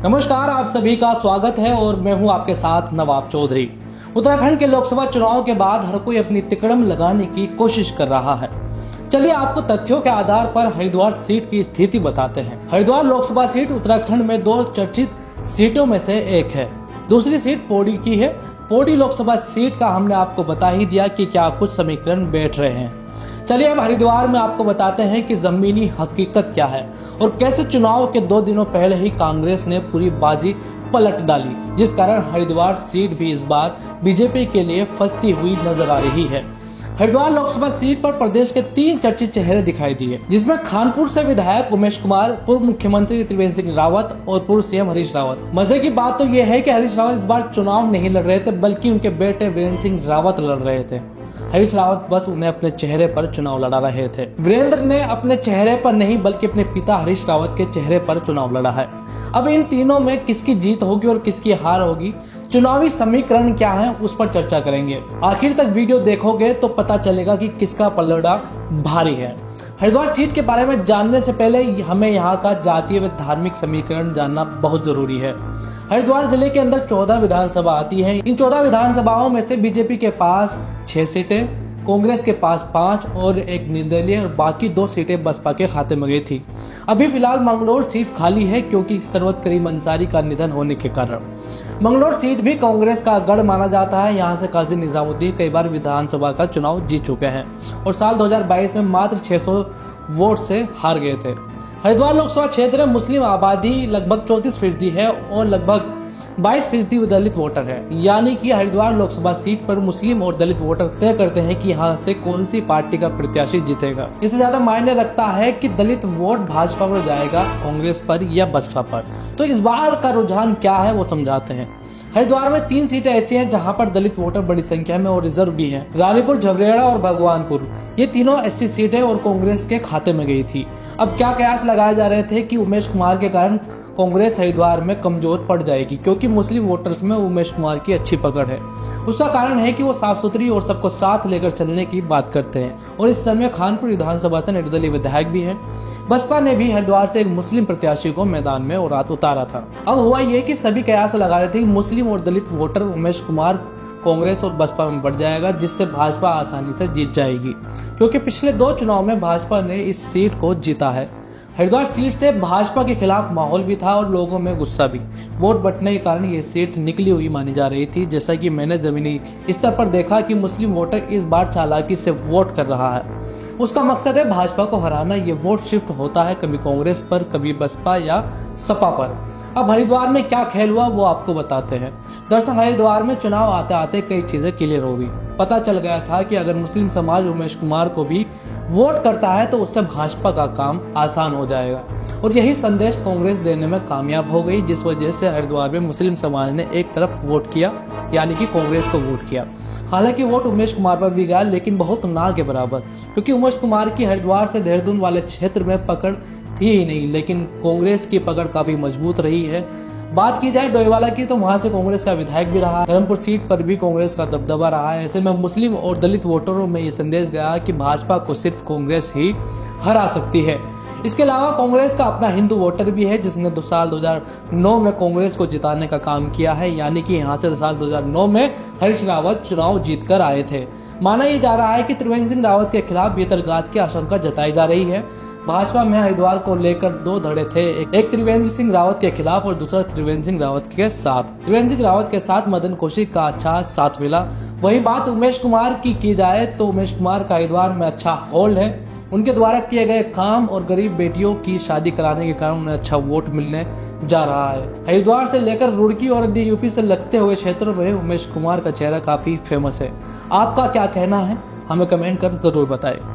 नमस्कार, आप सभी का स्वागत है और मैं हूं आपके साथ नवाब चौधरी। उत्तराखंड के लोकसभा चुनाव के बाद हर कोई अपनी तिकड़म लगाने की कोशिश कर रहा है। चलिए आपको तथ्यों के आधार पर हरिद्वार सीट की स्थिति बताते हैं। हरिद्वार लोकसभा सीट उत्तराखंड में दो चर्चित सीटों में से एक है। दूसरी सीट पौड़ी की है। पौड़ी लोकसभा सीट का हमने आपको बता ही दिया कि क्या कुछ समीकरण बैठ रहे हैं। चलिए अब हरिद्वार में आपको बताते हैं कि जमीनी हकीकत क्या है और कैसे चुनाव के 2 दिनों पहले ही कांग्रेस ने पूरी बाजी पलट डाली, जिस कारण हरिद्वार सीट भी इस बार बीजेपी के लिए फंसती हुई नजर आ रही है। हरिद्वार लोकसभा सीट पर प्रदेश के 3 चर्चित चेहरे दिखाई दिए, जिसमें खानपुर से विधायक उमेश कुमार, पूर्व मुख्यमंत्री त्रिवेंद्र सिंह रावत और पूर्व सीएम हरीश रावत। मजे की बात तो यह है कि हरीश रावत इस बार चुनाव नहीं लड़ रहे थे, बल्कि उनके बेटे वीरेंद्र सिंह रावत लड़ रहे थे। हरीश रावत बस उन्हें अपने चेहरे पर चुनाव लड़ा रहे थे। वीरेंद्र ने अपने चेहरे पर नहीं बल्कि अपने पिता हरीश रावत के चेहरे पर चुनाव लड़ा है। अब इन तीनों में किसकी जीत होगी और किसकी हार होगी, चुनावी समीकरण क्या है, उस पर चर्चा करेंगे। आखिर तक वीडियो देखोगे तो पता चलेगा कि किसका पलड़ा भारी है। हरिद्वार सीट के बारे में जानने से पहले हमें यहाँ का जातीय व धार्मिक समीकरण जानना बहुत जरूरी है। हरिद्वार जिले के अंदर 14 विधानसभा आती हैं। इन 14 विधानसभाओं में से बीजेपी के पास 6 सीटें, कांग्रेस के पास 5 और एक निर्दलीय और बाकी 2 सीटें बसपा के खाते में गई थी। अभी फिलहाल मंगलौर सीट खाली है क्योंकि सरवत करीम अंसारी का निधन होने के कारण। मंगलौर सीट भी कांग्रेस का गढ़ माना जाता है। यहाँ से काजी निजामुद्दीन कई बार विधानसभा का चुनाव जीत चुके हैं और साल 2022 में मात्र 600 वोट से हार गए थे। हरिद्वार लोकसभा क्षेत्र में मुस्लिम आबादी लगभग 34% है और लगभग 22% दलित वोटर है। यानी कि हरिद्वार लोकसभा सीट पर मुस्लिम और दलित वोटर तय करते हैं कि यहाँ से कौन सी पार्टी का प्रत्याशी जीतेगा। इससे ज्यादा मायने रखता है कि दलित वोट भाजपा पर जाएगा, कांग्रेस पर या बसपा पर। तो इस बार का रुझान क्या है वो समझाते हैं। हरिद्वार में 3 सीटें ऐसी हैं जहां पर दलित वोटर बड़ी संख्या में और रिजर्व भी हैं। रानीपुर, झबरेड़ा और भगवानपुर, ये तीनों ऐसी सीटें और कांग्रेस के खाते में गई थी। अब क्या कयास लगाए जा रहे थे कि उमेश कुमार के कारण कांग्रेस हरिद्वार में कमजोर पड़ जाएगी, क्योंकि मुस्लिम वोटर्स में उमेश कुमार की अच्छी पकड़ है। उसका कारण है कि वो साफ सुथरी और सबको साथ लेकर चलने की बात करते हैं और इस समय खानपुर विधानसभा से निर्दलीय विधायक भी हैं। बसपा ने भी हरिद्वार से एक मुस्लिम प्रत्याशी को मैदान में और रात उतारा था। अब हुआ ये कि सभी कयास लगा रहे थे कि मुस्लिम और दलित वोटर उमेश कुमार कांग्रेस और बसपा में बढ़ जाएगा, जिससे भाजपा आसानी से जीत जाएगी, क्योंकि पिछले 2 चुनाव में भाजपा ने इस सीट को जीता है। हरिद्वार सीट से भाजपा के खिलाफ माहौल भी था और लोगों में गुस्सा भी। वोट बंटने के कारण ये सीट निकली हुई मानी जा रही थी। जैसा कि मैंने जमीनी स्तर पर देखा कि मुस्लिम वोटर इस बार चालाकी से वोट कर रहा है। उसका मकसद है भाजपा को हराना। ये वोट शिफ्ट होता है कभी कांग्रेस पर, कभी बसपा या सपा पर। अब हरिद्वार में क्या खेल हुआ वो आपको बताते हैं। दरअसल हरिद्वार में चुनाव आते आते कई चीजें क्लियर हो गई। पता चल गया था कि अगर मुस्लिम समाज उमेश कुमार को भी वोट करता है तो उससे भाजपा का काम आसान हो जाएगा, और यही संदेश कांग्रेस देने में कामयाब हो गई, जिस वजह से हरिद्वार में मुस्लिम समाज ने एक तरफ वोट किया, यानी कि कांग्रेस को वोट किया। हालांकि वोट उमेश कुमार पर भी गया, लेकिन बहुत ना के बराबर, क्योंकि उमेश कुमार की हरिद्वार से देहरादून वाले क्षेत्र में पकड़ थी ही नहीं, लेकिन कांग्रेस की पकड़ काफी मजबूत रही है। बात की जाए डोईवाला की तो वहां से कांग्रेस का विधायक भी रहा। धर्मपुर सीट पर भी कांग्रेस का दबदबा रहा है। ऐसे में मुस्लिम और दलित वोटरों में ये संदेश गया कि भाजपा को सिर्फ कांग्रेस ही हरा सकती है। इसके अलावा कांग्रेस का अपना हिंदू वोटर भी है, जिसने साल 2009 में कांग्रेस को जिताने का काम किया है। यानी कि यहाँ से साल 2009 में हरीश रावत चुनाव जीतकर आए थे। माना यह जा रहा है कि त्रिवेंद्र सिंह रावत के खिलाफ बेतरघात की आशंका जताई जा रही है। भाजपा में हरिद्वार को लेकर 2 धड़े थे, एक त्रिवेंद्र सिंह रावत के खिलाफ और दूसरा त्रिवेंद्र सिंह रावत के साथ। त्रिवेंद्र सिंह रावत के साथ मदन कौशिक का अच्छा साथ मिला। वही बात उमेश कुमार की जाए तो उमेश कुमार का हरिद्वार में अच्छा होल्ड है। उनके द्वारा किए गए काम और गरीब बेटियों की शादी कराने के कारण उन्हें अच्छा वोट मिलने जा रहा है। हरिद्वार से लेकर रुड़की और यूपी से लगते हुए क्षेत्रों में उमेश कुमार का चेहरा काफी फेमस है। आपका क्या कहना है, हमें कमेंट कर जरूर बताएं।